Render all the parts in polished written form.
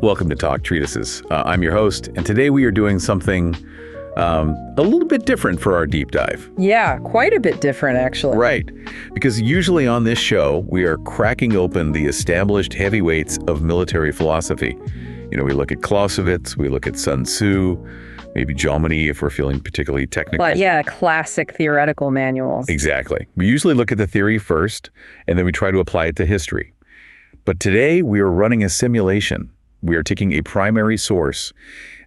Welcome to Talk Treatises. I'm your host, and today we are doing something a little bit different for our deep dive. Yeah, quite a bit different, actually. Right, because usually on this show, we are cracking open the established heavyweights of military philosophy. You know, we look at Clausewitz, we look at Sun Tzu, maybe Jomini if we're feeling particularly technical. But yeah, classic theoretical manuals. Exactly. We usually look at the theory first, and then we try to apply it to history. But today, we are running a simulation. We are taking a primary source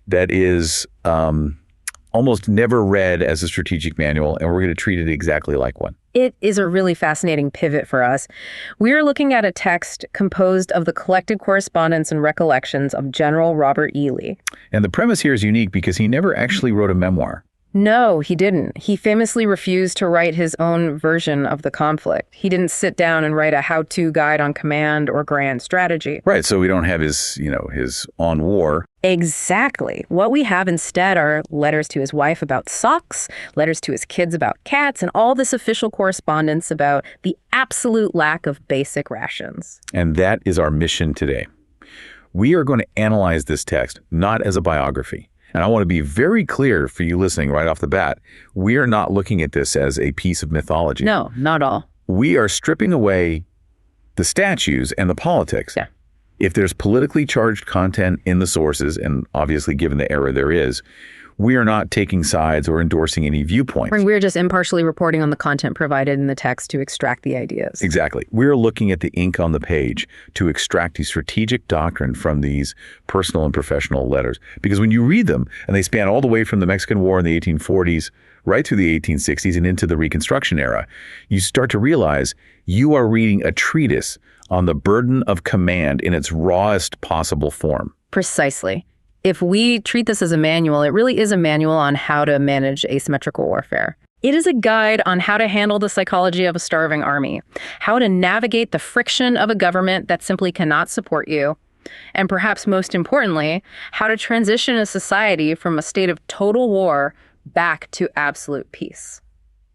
that is almost never read as a strategic manual, and we're going to treat it exactly like one. It is a really fascinating pivot for us. We are looking at a text composed of the collected correspondence and recollections of General Robert E. Lee. And the premise here is unique because he never actually wrote a memoir. No, he didn't. He famously refused to write his own version of the conflict. He didn't sit down and write a how-to guide on command or grand strategy. Right, so we don't have his on war. Exactly. What we have instead are letters to his wife about socks, letters to his kids about cats, and all this official correspondence about the absolute lack of basic rations. And that is our mission today. We are going to analyze this text not as a biography. And I want to be very clear for you listening right off the bat, we are not looking at this as a piece of mythology. No, not all. We are stripping away the statues and the politics. Yeah. If there's politically charged content in the sources, and obviously given the era there is, we are not taking sides or endorsing any viewpoints. We're just impartially reporting on the content provided in the text to extract the ideas. Exactly. We're looking at the ink on the page to extract the strategic doctrine from these personal and professional letters. Because when you read them, and they span all the way from the Mexican War in the 1840s, right through the 1860s and into the Reconstruction era, you start to realize you are reading a treatise on the burden of command in its rawest possible form. Precisely. If we treat this as a manual, it really is a manual on how to manage asymmetrical warfare. It is a guide on how to handle the psychology of a starving army, how to navigate the friction of a government that simply cannot support you, and perhaps most importantly, how to transition a society from a state of total war back to absolute peace.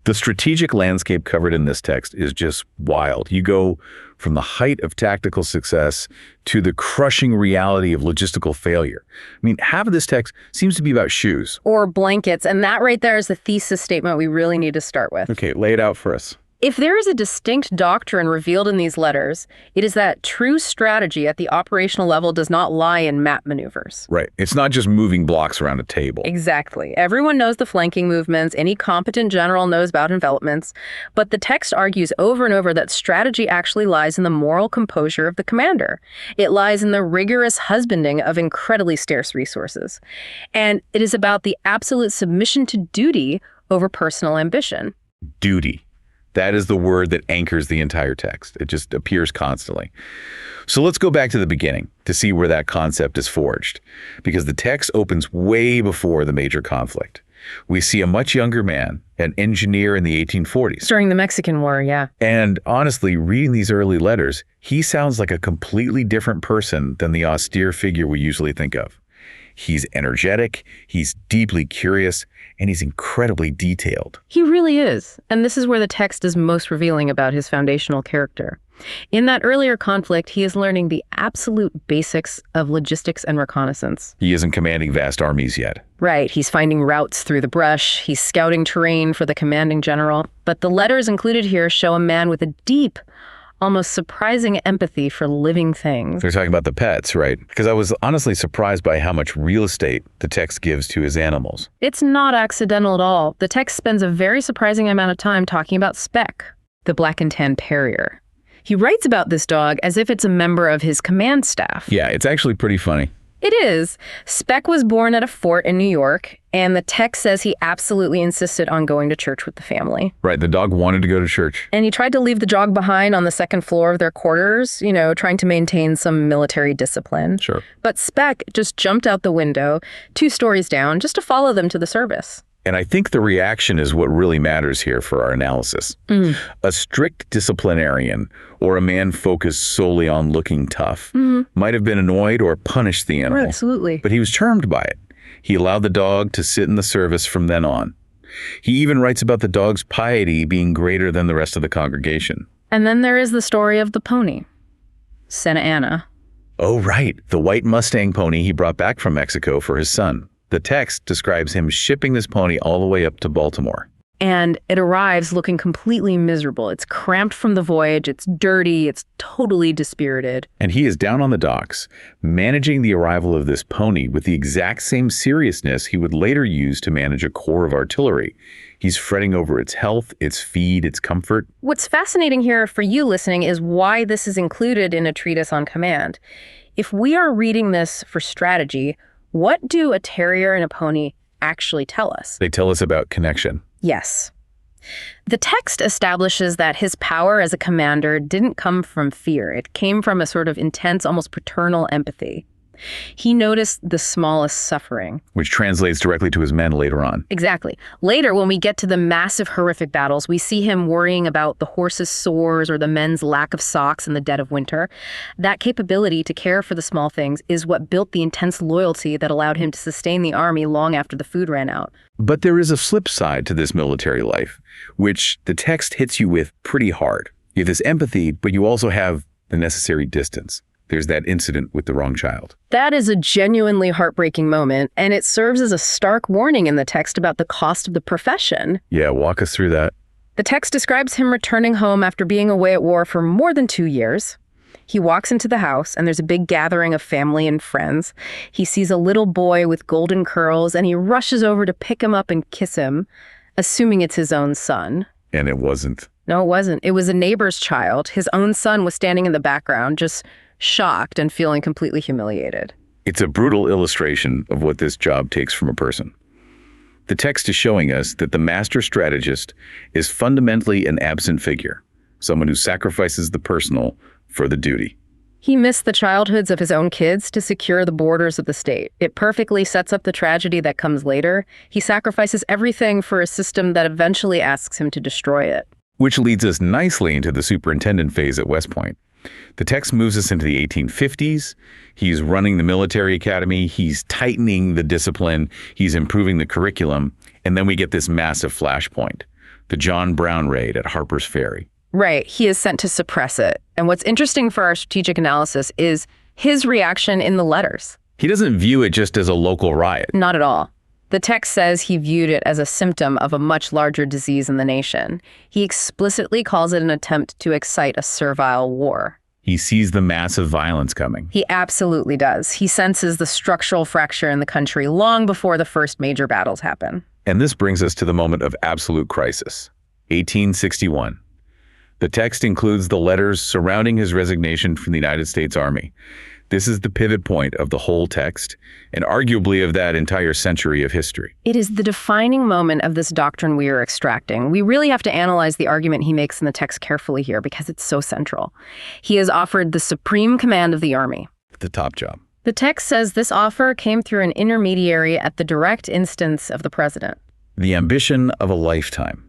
The strategic landscape covered in this text is just wild. You go from the height of tactical success to the crushing reality of logistical failure. I mean, half of this text seems to be about shoes. Or blankets, and that right there is the thesis statement we really need to start with. Okay, lay it out for us. If there is a distinct doctrine revealed in these letters, it is that true strategy at the operational level does not lie in map maneuvers. Right. It's not just moving blocks around a table. Exactly. Everyone knows the flanking movements. Any competent general knows about envelopments. But the text argues over and over that strategy actually lies in the moral composure of the commander. It lies in the rigorous husbanding of incredibly scarce resources. And it is about the absolute submission to duty over personal ambition. Duty. That is the word that anchors the entire text. It just appears constantly. So let's go back to the beginning to see where that concept is forged, because the text opens way before the major conflict. We see a much younger man, an engineer in the 1840s. During the Mexican War, yeah. And honestly, reading these early letters, he sounds like a completely different person than the austere figure we usually think of. He's energetic, he's deeply curious, and he's incredibly detailed. He really is. And this is where the text is most revealing about his foundational character. In that earlier conflict, he is learning the absolute basics of logistics and reconnaissance. He isn't commanding vast armies yet. Right. He's finding routes through the brush. He's scouting terrain for the commanding general. But the letters included here show a man with a deep, almost surprising empathy for living things. They're talking about the pets, right? Because I was honestly surprised by how much real estate the text gives to his animals. It's not accidental at all. The text spends a very surprising amount of time talking about Speck, the black and tan terrier. He writes about this dog as if it's a member of his command staff. Yeah, it's actually pretty funny. It is. Speck was born at a fort in New York, and the text says he absolutely insisted on going to church with the family. Right, the dog wanted to go to church. And he tried to leave the dog behind on the second floor of their quarters, trying to maintain some military discipline. Sure. But Speck just jumped out the window, 2 stories down, just to follow them to the service. And I think the reaction is what really matters here for our analysis. A strict disciplinarian or a man focused solely on looking tough might have been annoyed or punished the animal. Right, absolutely. But he was charmed by it. He allowed the dog to sit in the service from then on. He even writes about the dog's piety being greater than the rest of the congregation. And then there is the story of the pony, Santa Anna. Oh, right, the white Mustang pony he brought back from Mexico for his son. The text describes him shipping this pony all the way up to Baltimore. And it arrives looking completely miserable. It's cramped from the voyage, it's dirty, it's totally dispirited. And he is down on the docks, managing the arrival of this pony with the exact same seriousness he would later use to manage a corps of artillery. He's fretting over its health, its feed, its comfort. What's fascinating here for you listening is why this is included in a treatise on command. If we are reading this for strategy, what do a terrier and a pony actually tell us? They tell us about connection. Yes. The text establishes that his power as a commander didn't come from fear. It came from a sort of intense, almost paternal empathy. He noticed the smallest suffering. Which translates directly to his men later on. Exactly. Later, when we get to the massive, horrific battles, we see him worrying about the horses' sores or the men's lack of socks in the dead of winter. That capability to care for the small things is what built the intense loyalty that allowed him to sustain the army long after the food ran out. But there is a flip side to this military life, which the text hits you with pretty hard. You have this empathy, but you also have the necessary distance. There's that incident with the wrong child. That is a genuinely heartbreaking moment, and it serves as a stark warning in the text about the cost of the profession. Yeah, walk us through that. The text describes him returning home after being away at war for more than 2 years. He walks into the house, and there's a big gathering of family and friends. He sees a little boy with golden curls, and he rushes over to pick him up and kiss him, assuming it's his own son. And it wasn't. No, it wasn't. It was a neighbor's child. His own son was standing in the background, just shocked and feeling completely humiliated. It's a brutal illustration of what this job takes from a person. The text is showing us that the master strategist is fundamentally an absent figure, someone who sacrifices the personal for the duty. He missed the childhoods of his own kids to secure the borders of the state. It perfectly sets up the tragedy that comes later. He sacrifices everything for a system that eventually asks him to destroy it. Which leads us nicely into the superintendent phase at West Point. The text moves us into the 1850s. He's running the military academy. He's tightening the discipline. He's improving the curriculum. And then we get this massive flashpoint, the John Brown raid at Harper's Ferry. Right. He is sent to suppress it. And what's interesting for our strategic analysis is his reaction in the letters. He doesn't view it just as a local riot. Not at all. The text says he viewed it as a symptom of a much larger disease in the nation. He explicitly calls it an attempt to excite a servile war. He sees the massive violence coming. He absolutely does. He senses the structural fracture in the country long before the first major battles happen. And this brings us to the moment of absolute crisis, 1861. The text includes the letters surrounding his resignation from the United States Army. This is the pivot point of the whole text, and arguably of that entire century of history. It is the defining moment of this doctrine we are extracting. We really have to analyze the argument he makes in the text carefully here because it's so central. He is offered the supreme command of the army. The top job. The text says this offer came through an intermediary at the direct instance of the president. The ambition of a lifetime.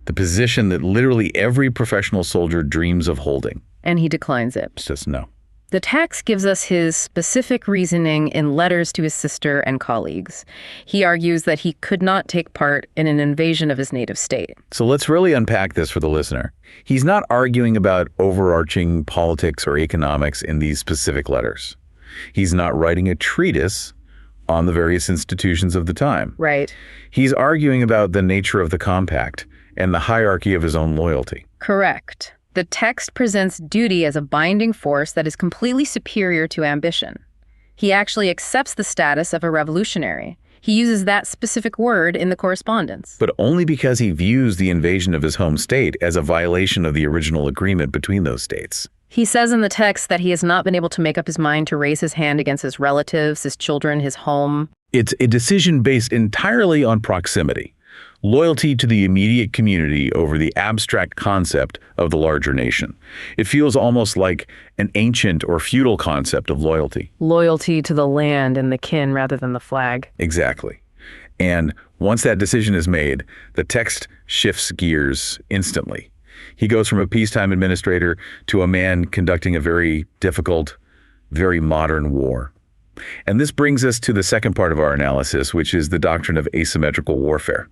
The position that literally every professional soldier dreams of holding. And he declines it. Says no. The text gives us his specific reasoning in letters to his sister and colleagues. He argues that he could not take part in an invasion of his native state. So let's really unpack this for the listener. He's not arguing about overarching politics or economics in these specific letters. He's not writing a treatise on the various institutions of the time. Right. He's arguing about the nature of the compact and the hierarchy of his own loyalty. Correct. The text presents duty as a binding force that is completely superior to ambition. He actually accepts the status of a revolutionary. He uses that specific word in the correspondence. But only because he views the invasion of his home state as a violation of the original agreement between those states. He says in the text that he has not been able to make up his mind to raise his hand against his relatives, his children, his home. It's a decision based entirely on proximity. Loyalty to the immediate community over the abstract concept of the larger nation. It feels almost like an ancient or feudal concept of loyalty. Loyalty to the land and the kin rather than the flag. Exactly. And once that decision is made, the text shifts gears instantly. He goes from a peacetime administrator to a man conducting a very difficult, very modern war. And this brings us to the second part of our analysis, which is the doctrine of asymmetrical warfare.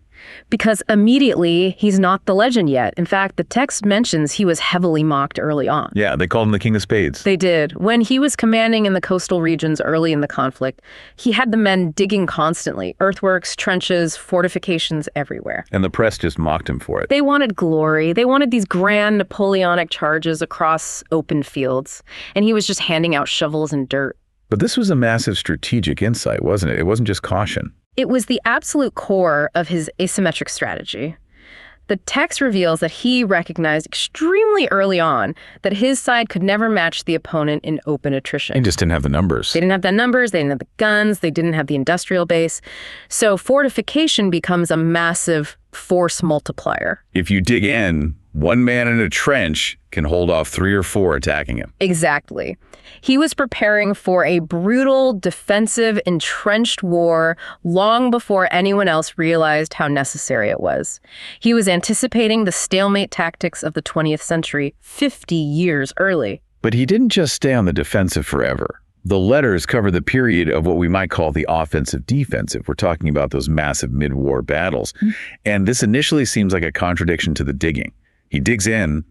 Because immediately, he's not the legend yet. In fact, the text mentions he was heavily mocked early on. Yeah, they called him the King of Spades. They did. When he was commanding in the coastal regions early in the conflict, he had the men digging constantly. Earthworks, trenches, fortifications everywhere. And the press just mocked him for it. They wanted glory. They wanted these grand Napoleonic charges across open fields. And he was just handing out shovels and dirt. But this was a massive strategic insight, wasn't it? It wasn't just caution. It was the absolute core of his asymmetric strategy. The text reveals that he recognized extremely early on that his side could never match the opponent in open attrition. They just didn't have the numbers. They didn't have the numbers, they didn't have the guns, they didn't have the industrial base. So fortification becomes a massive force multiplier. If you dig in, one man in a trench can hold off 3 or 4 attacking him. Exactly. He was preparing for a brutal, defensive, entrenched war long before anyone else realized how necessary it was. He was anticipating the stalemate tactics of the 20th century 50 years early. But he didn't just stay on the defensive forever. The letters cover the period of what we might call the offensive-defensive. We're talking about those massive mid-war battles. And this initially seems like a contradiction to the digging. He digs in,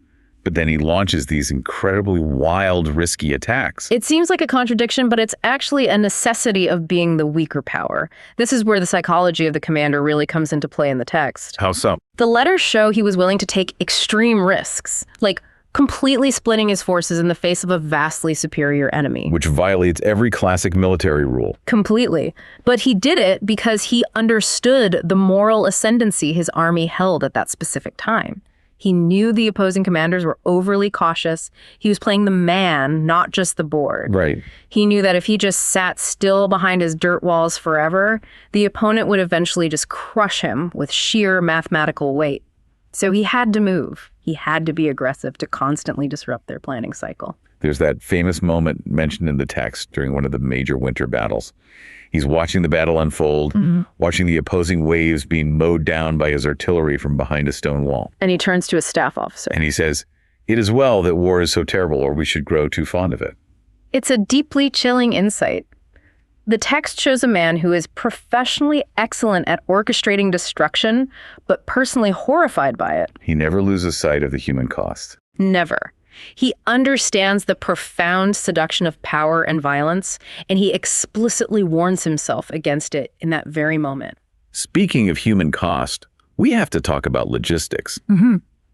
but then he launches these incredibly wild, risky attacks. It seems like a contradiction, but it's actually a necessity of being the weaker power. This is where the psychology of the commander really comes into play in the text. How so? The letters show he was willing to take extreme risks, like completely splitting his forces in the face of a vastly superior enemy. Which violates every classic military rule. Completely. But he did it because he understood the moral ascendancy his army held at that specific time. He knew the opposing commanders were overly cautious. He was playing the man, not just the board. Right. He knew that if he just sat still behind his dirt walls forever, the opponent would eventually just crush him with sheer mathematical weight. So he had to move. He had to be aggressive to constantly disrupt their planning cycle. There's that famous moment mentioned in the text during one of the major winter battles. He's watching the battle unfold, watching the opposing waves being mowed down by his artillery from behind a stone wall. And he turns to his staff officer. And he says, "It is well that war is so terrible, or we should grow too fond of it." It's a deeply chilling insight. The text shows a man who is professionally excellent at orchestrating destruction, but personally horrified by it. He never loses sight of the human cost. Never. He understands the profound seduction of power and violence, and he explicitly warns himself against it in that very moment. Speaking of human cost, we have to talk about logistics.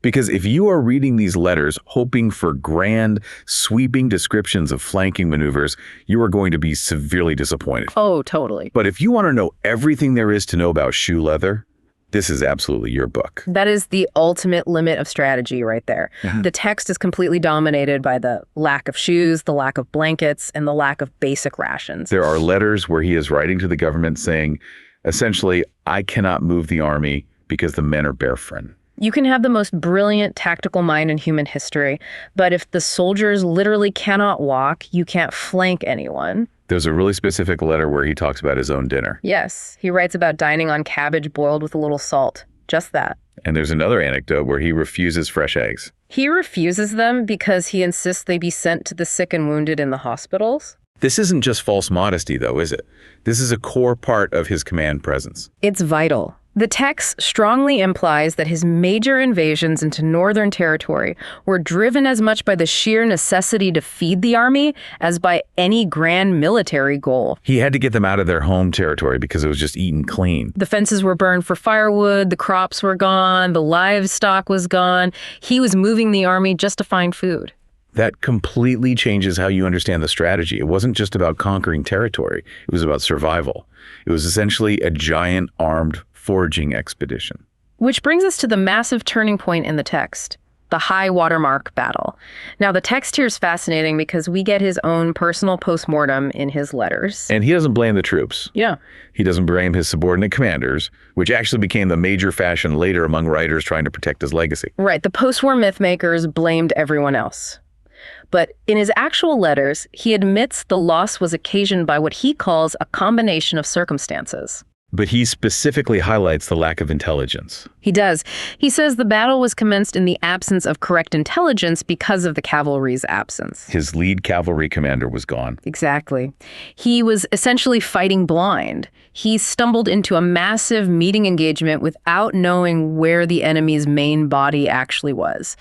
Because if you are reading these letters hoping for grand, sweeping descriptions of flanking maneuvers, you are going to be severely disappointed. Oh, totally. But if you want to know everything there is to know about shoe leather, this is absolutely your book. That is the ultimate limit of strategy right there. The text is completely dominated by the lack of shoes, the lack of blankets, and the lack of basic rations. There are letters where he is writing to the government saying, essentially, I cannot move the army because the men are barefoot. You can have the most brilliant tactical mind in human history, but if the soldiers literally cannot walk, you can't flank anyone. There's a really specific letter where he talks about his own dinner. Yes, he writes about dining on cabbage boiled with a little salt. Just that. And there's another anecdote where he refuses fresh eggs. He refuses them because he insists they be sent to the sick and wounded in the hospitals. This isn't just false modesty, though, is it? This is a core part of his command presence. It's vital. The text strongly implies that his major invasions into northern territory were driven as much by the sheer necessity to feed the army as by any grand military goal. He had to get them out of their home territory because it was just eaten clean. The fences were burned for firewood, the crops were gone, the livestock was gone. He was moving the army just to find food. That completely changes how you understand the strategy. It wasn't just about conquering territory. It was about survival. It was essentially a giant armed foraging expedition. Which brings us to the massive turning point in the text, the high watermark battle. Now, the text here is fascinating because we get his own personal postmortem in his letters. And he doesn't blame the troops. Yeah. He doesn't blame his subordinate commanders, which actually became the major fashion later among writers trying to protect his legacy. Right. The post-war myth makers blamed everyone else. But in his actual letters, he admits the loss was occasioned by what he calls a combination of circumstances. But he specifically highlights the lack of intelligence. He does. He says the battle was commenced in the absence of correct intelligence because of the cavalry's absence. His lead cavalry commander was gone. Exactly. He was essentially fighting blind. He stumbled into a massive meeting engagement without knowing where the enemy's main body actually was.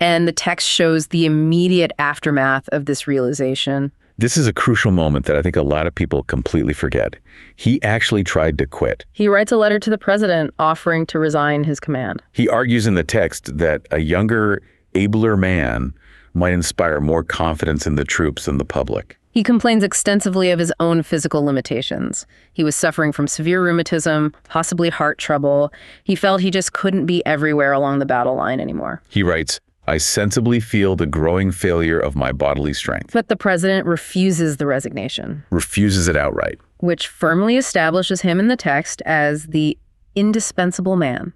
And the text shows the immediate aftermath of this realization. This is a crucial moment that I think a lot of people completely forget. He actually tried to quit. He writes a letter to the president offering to resign his command. He argues in the text that a younger, abler man might inspire more confidence in the troops than the public. He complains extensively of his own physical limitations. He was suffering from severe rheumatism, possibly heart trouble. He felt he just couldn't be everywhere along the battle line anymore. He writes, I sensibly feel the growing failure of my bodily strength. But the president refuses the resignation. Refuses it outright. Which firmly establishes him in the text as the indispensable man.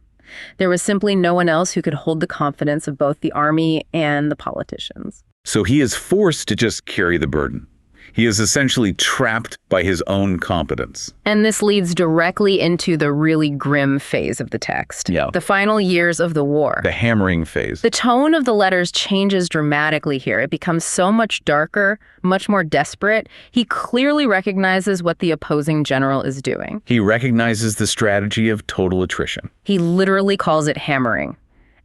There was simply no one else who could hold the confidence of both the army and the politicians. So he is forced to just carry the burden. He is essentially trapped by his own competence. And this leads directly into the really grim phase of the text. Yeah. The final years of the war. The hammering phase. The tone of the letters changes dramatically here. It becomes so much darker, much more desperate. He clearly recognizes what the opposing general is doing. He recognizes the strategy of total attrition. He literally calls it hammering.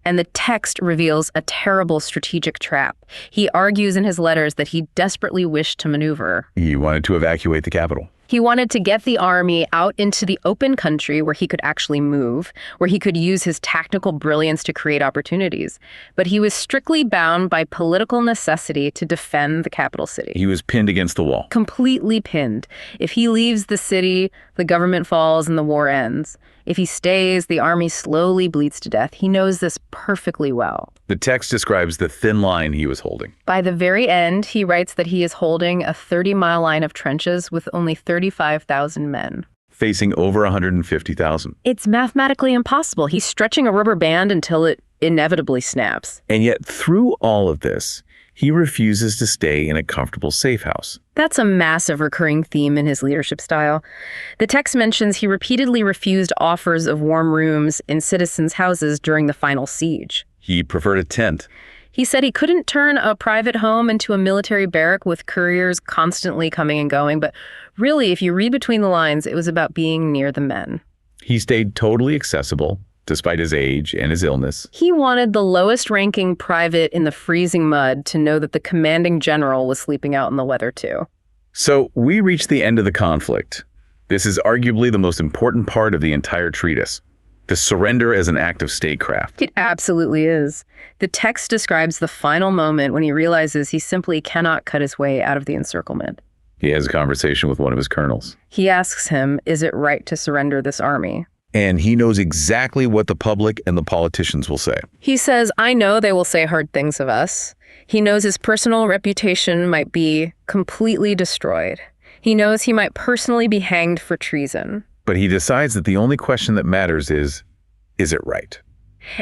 And the text reveals a terrible strategic trap. He argues in his letters that he desperately wished to maneuver. He wanted to evacuate the capital. He wanted to get the army out into the open country where he could actually move, where he could use his tactical brilliance to create opportunities. But he was strictly bound by political necessity to defend the capital city. He was pinned against the wall. Completely pinned. If he leaves the city, the government falls and the war ends. If he stays, the army slowly bleeds to death. He knows this perfectly well. The text describes the thin line he was holding. By the very end, he writes that he is holding a 30-mile line of trenches with only 35,000 men. Facing over 150,000. It's mathematically impossible. He's stretching a rubber band until it inevitably snaps. And yet, through all of this, he refuses to stay in a comfortable safe house. That's a massive recurring theme in his leadership style. The text mentions he repeatedly refused offers of warm rooms in citizens' houses during the final siege. He preferred a tent. He said he couldn't turn a private home into a military barrack with couriers constantly coming and going, but really, if you read between the lines, it was about being near the men. He stayed totally accessible, despite his age and his illness. He wanted the lowest-ranking private in the freezing mud to know that the commanding general was sleeping out in the weather, too. So we reach the end of the conflict. This is arguably the most important part of the entire treatise. The surrender as an act of statecraft. It absolutely is. The text describes the final moment when he realizes he simply cannot cut his way out of the encirclement. He has a conversation with one of his colonels. He asks him, is it right to surrender this army? And he knows exactly what the public and the politicians will say. He says, I know they will say hard things of us. He knows his personal reputation might be completely destroyed. He knows he might personally be hanged for treason. But he decides that the only question that matters is it right?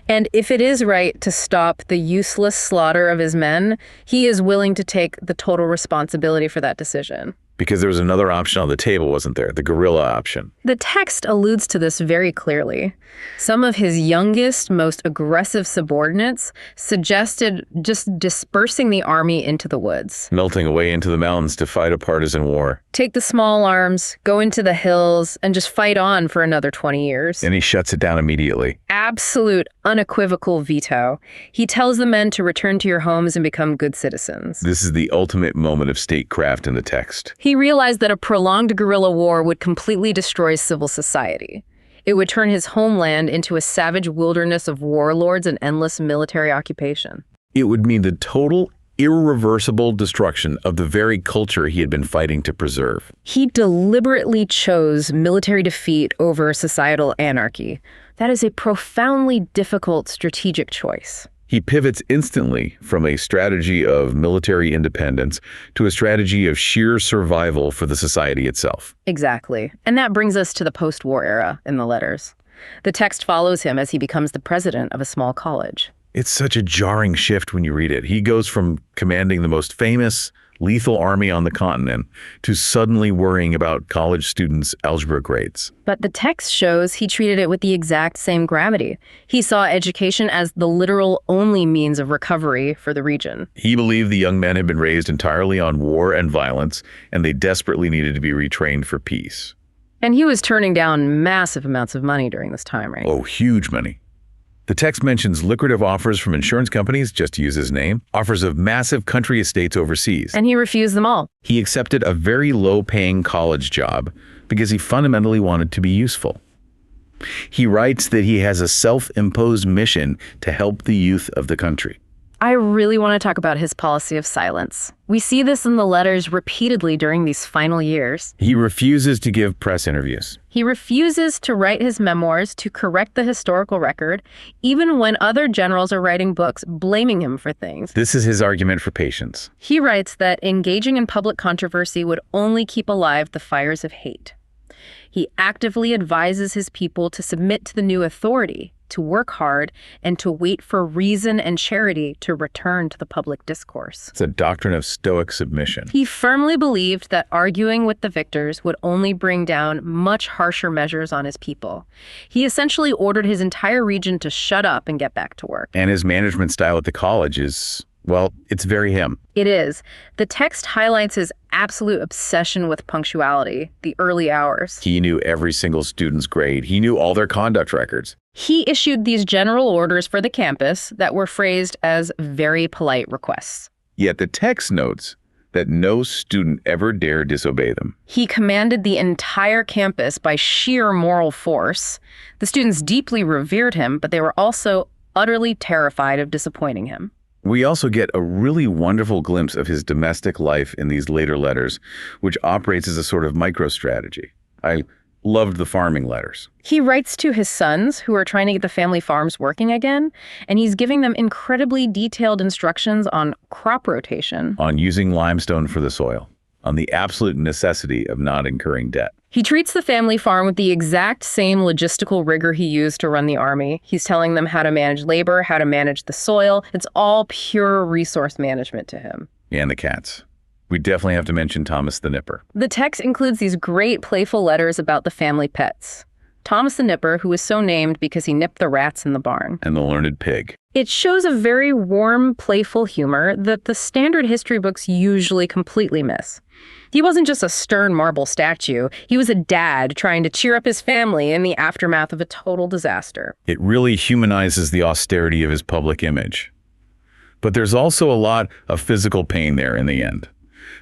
And if it is right to stop the useless slaughter of his men, he is willing to take the total responsibility for that decision. Because there was another option on the table, wasn't there? The guerrilla option. The text alludes to this very clearly. Some of his youngest, most aggressive subordinates suggested just dispersing the army into the woods. Melting away into the mountains to fight a partisan war. Take the small arms, go into the hills, and just fight on for another 20 years. And he shuts it down immediately. Absolute, unequivocal veto. He tells the men to return to your homes and become good citizens. This is the ultimate moment of statecraft in the text. He realized that a prolonged guerrilla war would completely destroy civil society. It would turn his homeland into a savage wilderness of warlords and endless military occupation. It would mean the total, irreversible destruction of the very culture he had been fighting to preserve. He deliberately chose military defeat over societal anarchy. That is a profoundly difficult strategic choice. He pivots instantly from a strategy of military independence to a strategy of sheer survival for the society itself. Exactly. And that brings us to the post-war era in the letters. The text follows him as he becomes the president of a small college. It's such a jarring shift when you read it. He goes from commanding the most famous, lethal army on the continent to suddenly worrying about college students' algebra grades. But the text shows he treated it with the exact same gravity. He saw education as the literal only means of recovery for the region. He believed the young men had been raised entirely on war and violence, and they desperately needed to be retrained for peace. And he was turning down massive amounts of money during this time, right? Oh, huge money. The text mentions lucrative offers from insurance companies, just to use his name, offers of massive country estates overseas. And he refused them all. He accepted a very low-paying college job because he fundamentally wanted to be useful. He writes that he has a self-imposed mission to help the youth of the country. I really want to talk about his policy of silence. We see this in the letters repeatedly during these final years. He refuses to give press interviews. He refuses to write his memoirs to correct the historical record, even when other generals are writing books blaming him for things. This is his argument for patience. He writes that engaging in public controversy would only keep alive the fires of hate. He actively advises his people to submit to the new authority, to work hard, and to wait for reason and charity to return to the public discourse. It's a doctrine of stoic submission. He firmly believed that arguing with the victors would only bring down much harsher measures on his people. He essentially ordered his entire region to shut up and get back to work. And his management style at the college is, well, it's very him. It is. The text highlights his absolute obsession with punctuality, the early hours. He knew every single student's grade. He knew all their conduct records. He issued these general orders for the campus that were phrased as very polite requests. Yet the text notes that no student ever dare disobey them. He commanded the entire campus by sheer moral force. The students deeply revered him, but they were also utterly terrified of disappointing him. We also get a really wonderful glimpse of his domestic life in these later letters, which operates as a sort of micro-strategy. I loved the farming letters. He writes to his sons, who are trying to get the family farms working again, and he's giving them incredibly detailed instructions on crop rotation, On using limestone for the soil, on the absolute necessity of not incurring debt. He treats the family farm with the exact same logistical rigor he used to run the army. He's telling them how to manage labor, how to manage the soil. It's all pure resource management to him. And the cats. We definitely have to mention Thomas the Nipper. The text includes these great playful letters about the family pets. Thomas the Nipper, who was so named because he nipped the rats in the barn. And the learned pig. It shows a very warm, playful humor that the standard history books usually completely miss. He wasn't just a stern marble statue. He was a dad trying to cheer up his family in the aftermath of a total disaster. It really humanizes the austerity of his public image. But there's also a lot of physical pain there in the end.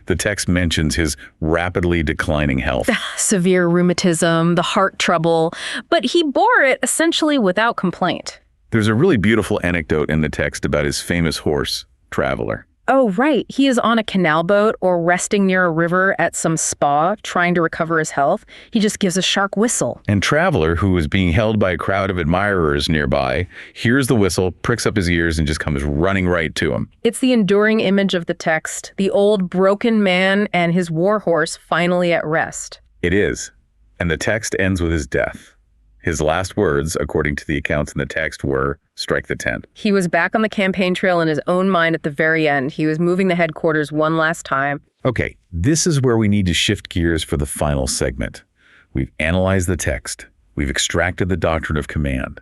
The text mentions his rapidly declining health. Severe rheumatism, the heart trouble, but he bore it essentially without complaint. There's a really beautiful anecdote in the text about his famous horse, Traveler. Oh, right. He is on a canal boat or resting near a river at some spa trying to recover his health. He just gives a sharp whistle. And Traveler, who is being held by a crowd of admirers nearby, hears the whistle, pricks up his ears, and just comes running right to him. It's the enduring image of the text, the old broken man and his war horse finally at rest. It is. And the text ends with his death. His last words, according to the accounts in the text, were, "Strike the tent." He was back on the campaign trail in his own mind at the very end. He was moving the headquarters one last time. Okay, this is where we need to shift gears for the final segment. We've analyzed the text. We've extracted the doctrine of command.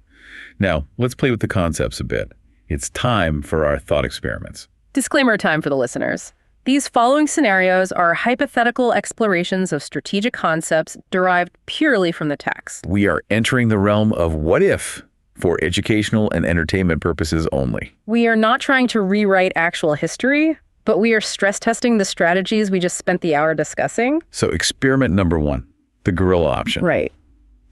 Now, let's play with the concepts a bit. It's time for our thought experiments. Disclaimer time for the listeners. These following scenarios are hypothetical explorations of strategic concepts derived purely from the text. We are entering the realm of what if for educational and entertainment purposes only. We are not trying to rewrite actual history, but we are stress testing the strategies we just spent the hour discussing. So experiment number 1, the guerrilla option. Right.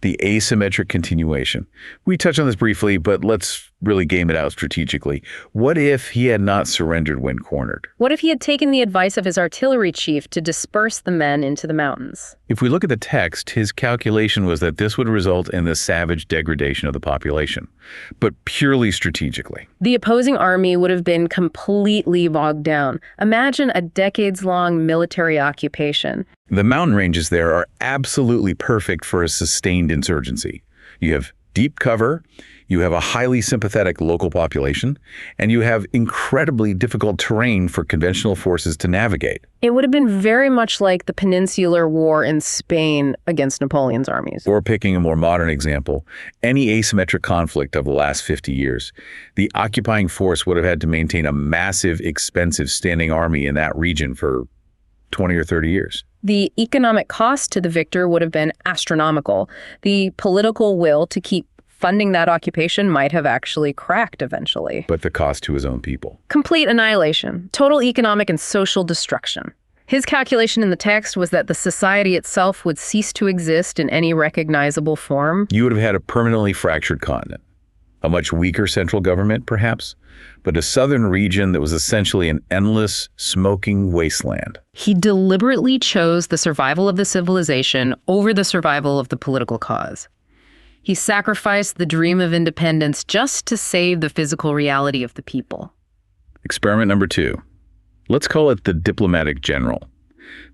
The asymmetric continuation. We touched on this briefly, but let's really game it out strategically. What if he had not surrendered when cornered? What if he had taken the advice of his artillery chief to disperse the men into the mountains? If we look at the text, his calculation was that this would result in the savage degradation of the population, but purely strategically. The opposing army would have been completely bogged down. Imagine a decades-long military occupation. The mountain ranges there are absolutely perfect for a sustained insurgency. You have deep cover, You have a highly sympathetic local population, and you have incredibly difficult terrain for conventional forces to navigate. It would have been very much like the Peninsular War in Spain against Napoleon's armies. Or picking a more modern example, any asymmetric conflict of the last 50 years, the occupying force would have had to maintain a massive, expensive standing army in that region for 20 or 30 years. The economic cost to the victor would have been astronomical. The political will to keep funding that occupation might have actually cracked eventually. But the cost to his own people. Complete annihilation, total economic and social destruction. His calculation in the text was that the society itself would cease to exist in any recognizable form. You would have had a permanently fractured continent, a much weaker central government, perhaps, but a southern region that was essentially an endless, smoking wasteland. He deliberately chose the survival of the civilization over the survival of the political cause. He sacrificed the dream of independence just to save the physical reality of the people. Experiment number 2. Let's call it the diplomatic general.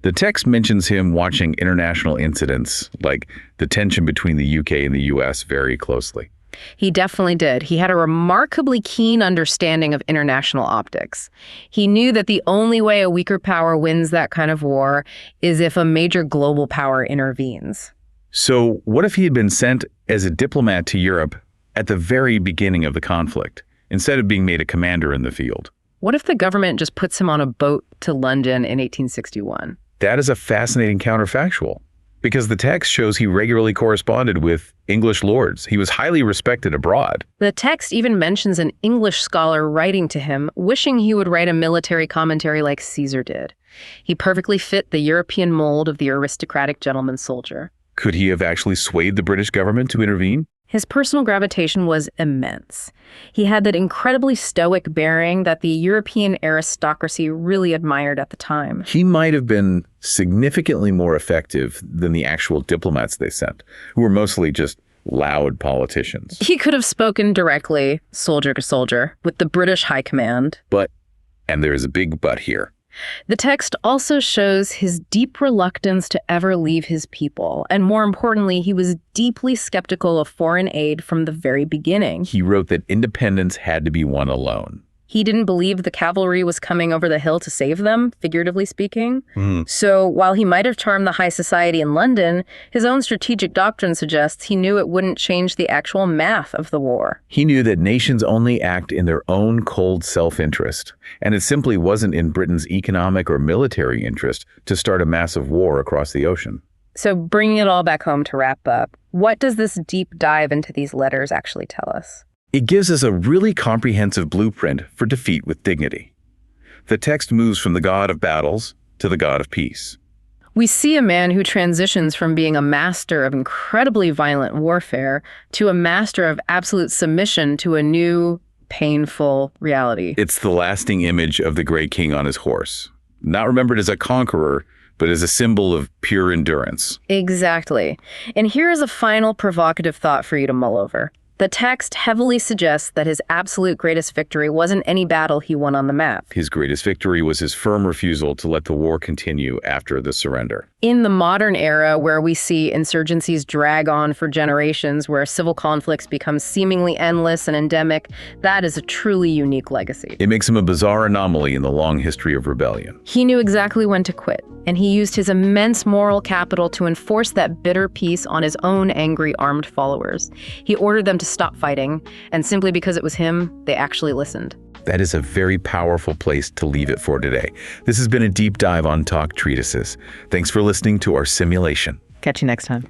The text mentions him watching international incidents, like the tension between the UK and the US, very closely. He definitely did. He had a remarkably keen understanding of international optics. He knew that the only way a weaker power wins that kind of war is if a major global power intervenes. So what if he had been sent as a diplomat to Europe at the very beginning of the conflict, instead of being made a commander in the field? What if the government just puts him on a boat to London in 1861? That is a fascinating counterfactual, because the text shows he regularly corresponded with English lords. He was highly respected abroad. The text even mentions an English scholar writing to him, wishing he would write a military commentary like Caesar did. He perfectly fit the European mold of the aristocratic gentleman soldier. Could he have actually swayed the British government to intervene? His personal gravitation was immense. He had that incredibly stoic bearing that the European aristocracy really admired at the time. He might have been significantly more effective than the actual diplomats they sent, who were mostly just loud politicians. He could have spoken directly, soldier to soldier, with the British High Command. But, and there's a big but here, the text also shows his deep reluctance to ever leave his people, and more importantly, he was deeply skeptical of foreign aid from the very beginning. he wrote that independence had to be won alone. He didn't believe the cavalry was coming over the hill to save them, figuratively speaking. So while he might have charmed the high society in London, his own strategic doctrine suggests he knew it wouldn't change the actual math of the war. He knew that nations only act in their own cold self-interest, and it simply wasn't in Britain's economic or military interest to start a massive war across the ocean. So bringing it all back home to wrap up, what does this deep dive into these letters actually tell us? It gives us a really comprehensive blueprint for defeat with dignity. The text moves from the god of battles to the god of peace. We see a man who transitions from being a master of incredibly violent warfare to a master of absolute submission to a new, painful reality. It's the lasting image of the great king on his horse, not remembered as a conqueror, but as a symbol of pure endurance. Exactly. And here is a final provocative thought for you to mull over. The text heavily suggests that his absolute greatest victory wasn't any battle he won on the map. His greatest victory was his firm refusal to let the war continue after the surrender. In the modern era, where we see insurgencies drag on for generations, where civil conflicts become seemingly endless and endemic, that is a truly unique legacy. It makes him a bizarre anomaly in the long history of rebellion. He knew exactly when to quit, and he used his immense moral capital to enforce that bitter peace on his own angry armed followers. He ordered them to stop fighting, and simply because it was him, they actually listened. That is a very powerful place to leave it for today. This has been a deep dive on Talk Treatises. Thanks for listening to our simulation. Catch you next time.